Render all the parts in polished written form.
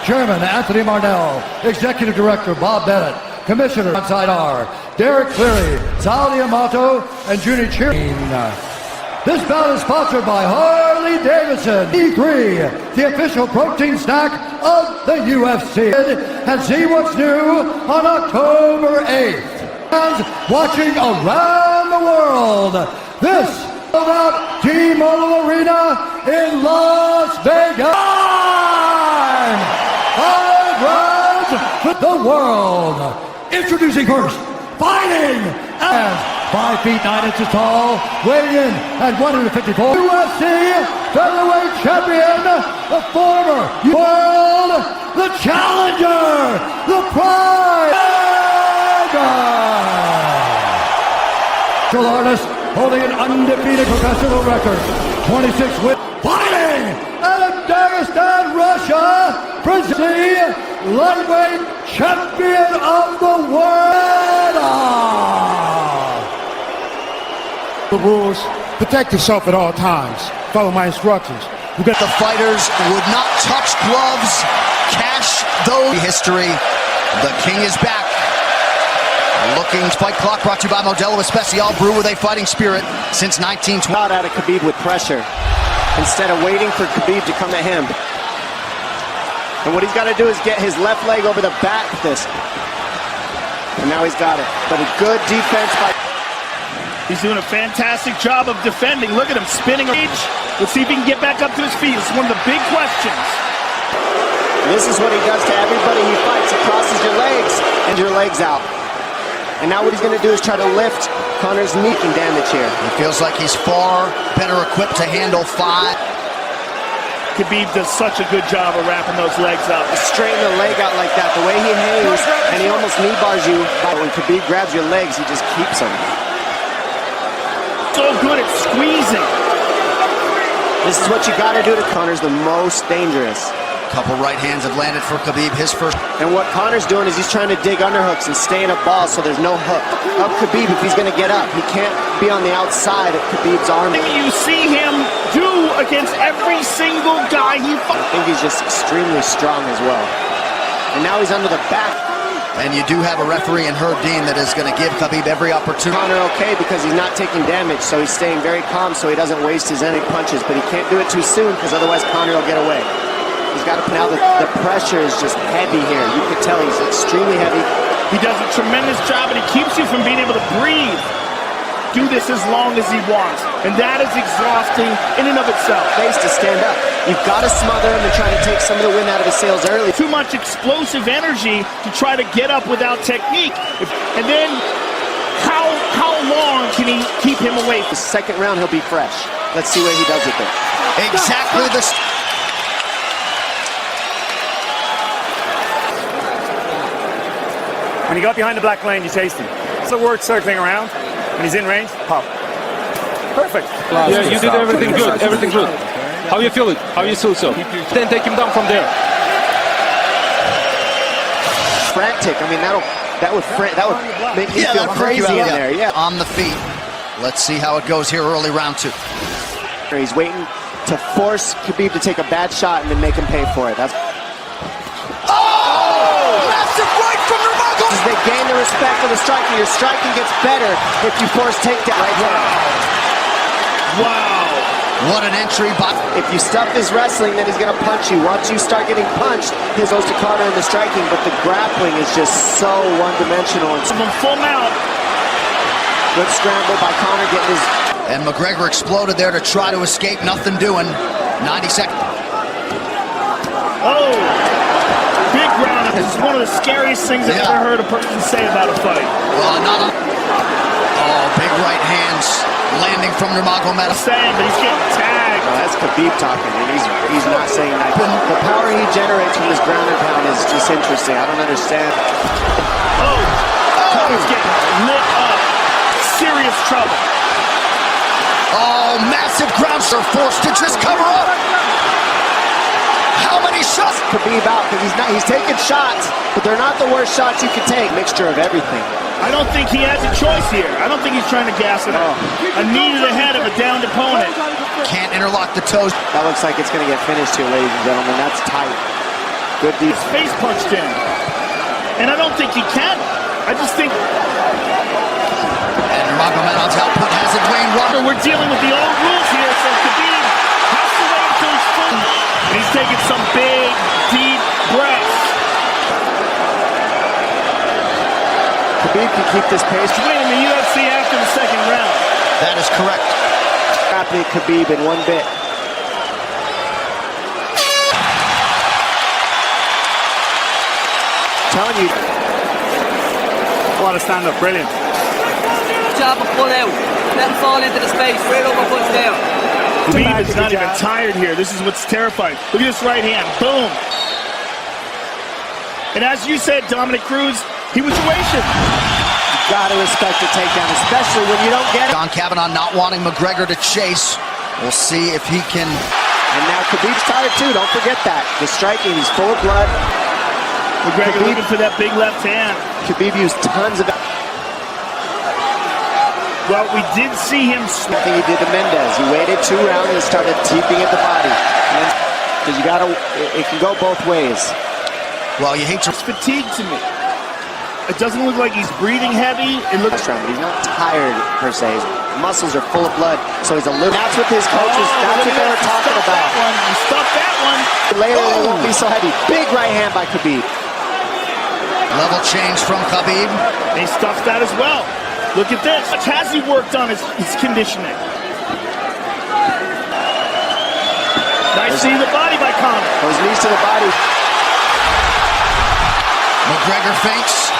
Chairman Anthony Marnell, Executive Director Bob Bennett, Commissioner Inside R, Derek Cleary, Sal Diamato, and Judy Cheering. This bout is sponsored by Harley Davidson. E3, the official protein snack of the UFC. And see what's new on October 8th. Fans watching around the world. This sold out T-Mobile Arena in Las Vegas. Five rounds with the world. Introducing first, fighting and 5 feet 9 inches tall, weighing in at 154. UFC featherweight champion, the former world, the challenger, the pride. Martial artist holding an undefeated professional record, 26 wins. Fighting out of Dagestan, Russia, presenting lightweight champion of the world. The rules, protect yourself at all times. Follow my instructions. The fighters would not touch gloves, cash those. History, the king is back. Looking fight clock brought to you by Modelo Especial, brew with a fighting spirit since 1920. Out of Khabib with pressure instead of waiting for Khabib to come at him. And what he's got to do is get his left leg over the back of this. And now he's got it. But a good defense by... He's doing a fantastic job of defending. Look at him spinning. Let's see if he can get back up to his feet. It's one of the big questions. This is what he does to everybody he fights. He crosses your legs and your legs out. And now what he's going to do is try to lift Conor's knee and damage here. It feels like he's far better equipped to handle 5. Khabib does such a good job of wrapping those legs up. Straighten the leg out like that, the way he hangs, and he almost knee bars you. But when Khabib grabs your legs, he just keeps them. So good at squeezing. This is what you got to do to Conor's the most dangerous. Couple right hands have landed for Khabib, his first. And what Conor's doing is he's trying to dig underhooks and stay in a ball so there's no hook. Up Khabib if he's going to get up. He can't be on the outside of Khabib's arm. You see him do against every single guy he fights. I think he's just extremely strong as well. And now he's under the back. And you do have a referee in Herb Dean that is going to give Khabib every opportunity. Conor okay because he's not taking damage, so he's staying very calm so he doesn't waste his any punches, but he can't do it too soon because otherwise Conor will get away. He's got to put out the pressure is just heavy here. You can tell he's extremely heavy. He does a tremendous job and he keeps you from being able to breathe. Do this as long as he wants, and that is exhausting in and of itself. Face to stand up. You've got to smother him and try to take some of the wind out of his sails early. Too much explosive energy to try to get up without technique. And then, how long can he keep him away? The second round, he'll be fresh. Let's see what he does with it. Exactly the... When you got behind the black lane, you chased him. So work circling around. When he's in range, pop. Perfect. Yeah, you did everything good. Everything good. How you feel it? How you feel so? Then take him down from there. Frantic. I mean, that would make me feel crazy in there. Yeah. On the feet. Let's see how it goes here early round 2. He's waiting to force Khabib to take a bad shot and then make him pay for it. That's... Massive right from Nurmagomedov! As they gain the respect of the striker, your striking gets better if you force takedown. Right there. Wow. What an entry by... If you stuff his wrestling, then he's going to punch you. Once you start getting punched, his goes to Conor in the striking, but the grappling is just so one-dimensional. Full mount. Good scramble by Conor getting his... And McGregor exploded there to try to escape. Nothing doing. 90 seconds. Oh! Big round. This is one of the scariest things I've ever heard a person say about a fight. Well, not a... Oh, big right hands landing from Nurmagomedov. Saying, but he's getting tagged. No, that's Khabib talking, and he's not saying that. The power he generates from this ground and pound is just interesting. I don't understand. Oh! Conor's getting lit up. Serious trouble. Oh, massive ground are forced to just cover up. How many shots? Khabib out because he's taking shots, but they're not the worst shots you can take. Mixture of everything. I don't think he has a choice here. I don't think he's trying to gas it up. A knee to the head of a downed opponent. Can't interlock the toes. That looks like it's going to get finished here, ladies and gentlemen. That's tight. Good deep. His face punched in. And I don't think he can. I just think... And Nurmagomedov's output has it Dwayne Rubber. We're dealing with the old rules here, so Khabib has to wait until he's full. And he's taking some big, deep breaths. Khabib can keep this pace. He's winning the UFC after the second round. That is correct. Rapid Khabib in one bit. Telling you. What a stand-up, brilliant. Jab and pull out. Let him fall into the space. Straight over, punch down. Khabib is not even tired here. This is what's terrifying. Look at this right hand. Boom. And as you said, Dominic Cruz, he was waiting. You gotta respect the takedown, especially when you don't get it. John Kavanaugh not wanting McGregor to chase. We'll see if he can. And now Khabib's tired too. Don't forget that. The striking, he's full of blood. McGregor looking for that big left hand. Khabib used tons of. Well, we did see him. I think he did to Mendez. He waited 2 rounds and started teeping at the body. Because you gotta, it can go both ways. Well, you hate to. It's fatigue to me. It doesn't look like he's breathing heavy. It looks. But he's not tired per se. His muscles are full of blood, so he's a little. That's what his coaches. That's what they were talking about. He stuffed that one. Later, it won't be so heavy. Big right hand by Khabib. Level change from Khabib. And he stuffed that as well. Look at this. How much has he worked on his conditioning? Nice seeing the body by Conor. Those knees to the body. McGregor feints.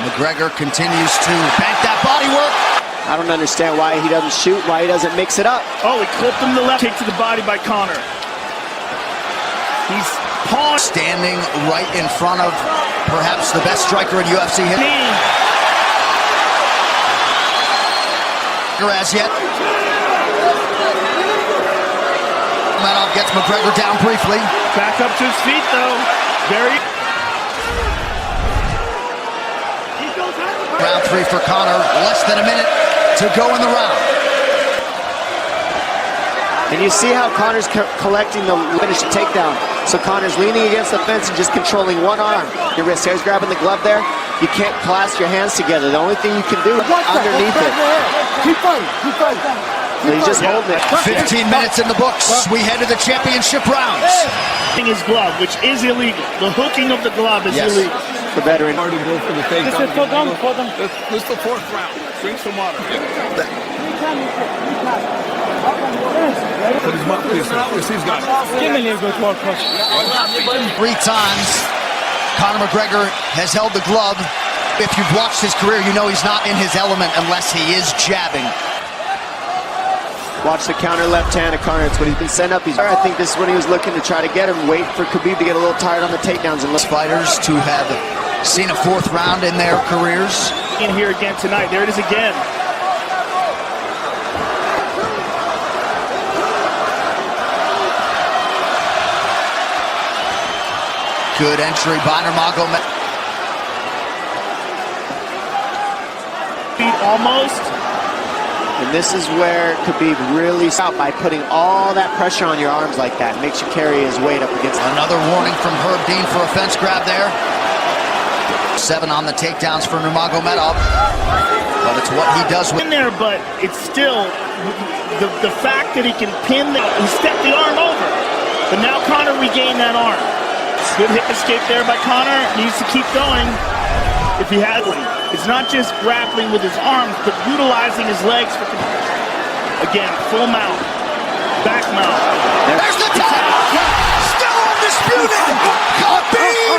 McGregor continues to bank that body work. I don't understand why he doesn't shoot, why he doesn't mix it up. Oh, he clipped him to the left. Kick to the body by Conor. He's paused. Standing right in front of perhaps the best striker in UFC history. As yet. Medov gets McGregor down briefly. Back up to his feet though. Very. Round 3 for Conor. Less than a minute to go in the round. And you see how Conor's collecting the finish the takedown. So Conor's leaning against the fence and just controlling one arm. Your wrist. Here's grabbing the glove there. You can't clasp your hands together. The only thing you can do is underneath it. Keep fighting. Keep fighting. So he's just holding it. 15 minutes in the books. We head to the championship rounds. His glove, which is illegal. The hooking of the glove is illegal. The veteran. Already go for the takedown. This is the 4th round. Drink some water. Put his mouth, please. He's got it. Give me a good work, coach. 3 times. Conor McGregor has held the glove. If you've watched his career, you know he's not in his element unless he is jabbing. Watch the counter left hand of Conor. It's what he's been setting up. I think this is when he was looking to try to get him. Wait for Khabib to get a little tired on the takedowns. And Fighters to have seen a 4th round in their careers. In here again tonight. There it is again. Good entry by Nurmagomedov. Almost. And this is where Khabib really stopped by putting all that pressure on your arms like that. Makes you carry his weight up against. Another warning from Herb Dean for a fence grab there. 7 on the takedowns for Nurmagomedov. But it's what he does with. In there, but it's still the fact that he can pin. He stepped the arm over. But now Conor regained that arm. Good hip escape there by Conor. Needs to keep going. If he has one. It's not just grappling with his arms, but utilizing his legs for. Again, full mount. Back mount. There's the tap! Still undisputed! Khabib!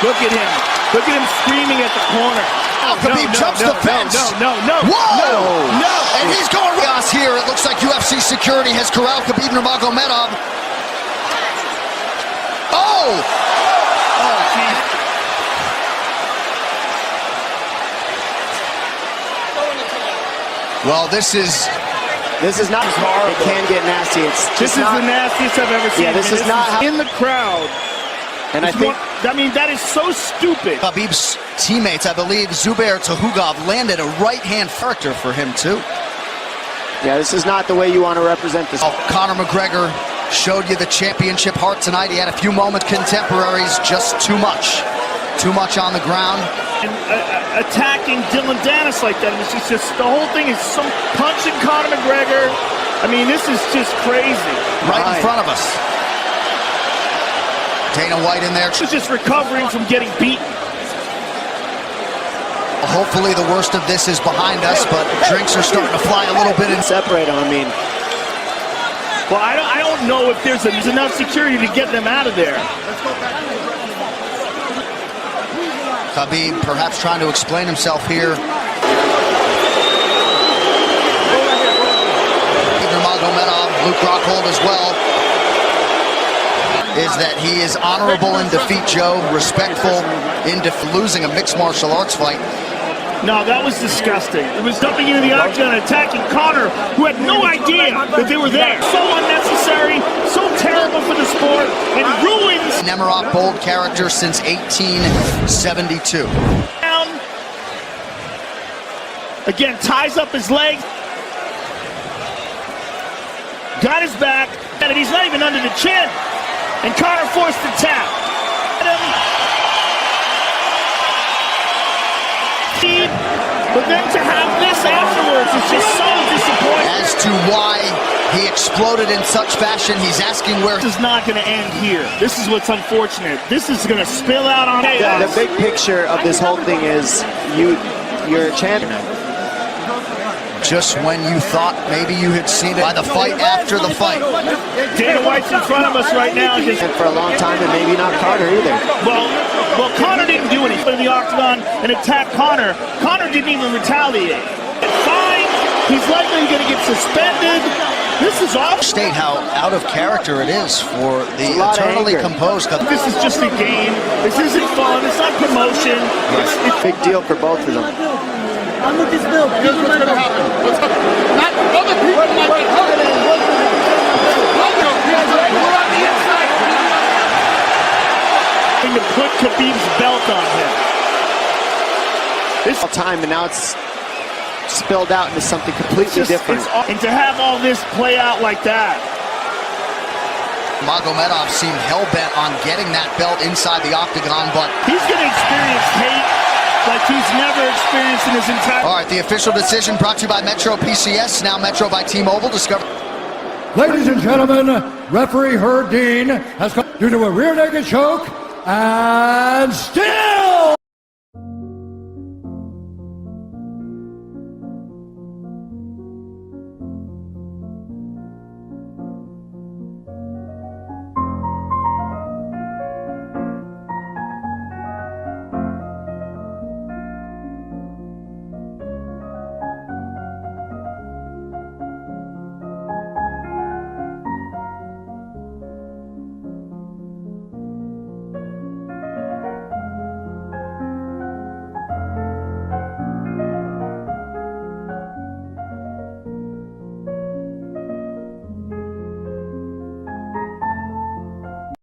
Look at him. Look at him screaming at the corner. Khabib jumps the fence. No. Whoa! No! And he's going chaos here. It looks like UFC security has corralled Khabib Nurmagomedov. Oh! Oh, geez. Well, this is not hard. It can get nasty. This is the nastiest I've ever seen. Yeah, this is not in the crowd. And I think, that is so stupid. Khabib's teammates, I believe, Zubair Tuhugov landed a right-hand character for him, too. yeah, this is not the way you want to represent this. Oh, Conor McGregor showed you the championship heart tonight. He had a few moment contemporaries, just too much on the ground. And attacking Dylan Dennis like that, it's just the whole thing is some punching Conor McGregor. I mean, this is just crazy. Right in front of us. Dana White in there. He's just recovering from getting beaten. Hopefully the worst of this is behind us, but drinks are starting to fly a little bit and separate them. I mean, well, I don't know if there's enough security to get them out of there. Khabib perhaps trying to explain himself here. Magomedov, Luke Rockhold as well, is that he is honorable in defeat, Joe, respectful in losing a mixed martial arts fight. No, that was disgusting. It was jumping into the octagon and attacking Conor, who had no idea that they were there. So unnecessary, so terrible for the sport, and ruins. Nemiroff, bold character since 1872. Again, ties up his leg. Got his back, and he's not even under the chin. And Conor forced the tap. But then to have this afterwards is just so disappointing. As to why he exploded in such fashion, he's asking where... This is not going to end here. This is what's unfortunate. This is going to spill out on the big picture of this whole thing is you're a champion. Just when you thought maybe you had seen it by the fight after the fight. Dana White's in front of us right now. And for a long time, and maybe not Conor either. Well, Conor didn't do anything in the octagon and attack Conor. Conor didn't even retaliate. Fine, he's likely going to get suspended. This is awful. State how out of character it is for the eternally composed. This is just a game. This isn't fun. It's not promotion. It's a big deal for both of them. I'm with this bill. Here's what's going to happen. Not other people might be hurt. We're on the inside. To put Khabib's belt on him. This time, and now it's spilled out into something completely different. And to have all this play out like that. Magomedov seemed hell-bent on getting that belt inside the octagon, but he's going to experience hate like he's never experienced in his entire... All right, the official decision brought to you by Metro PCS, now Metro by T-Mobile. Discover. Ladies and gentlemen, referee Herb Dean has come due to a rear naked choke and still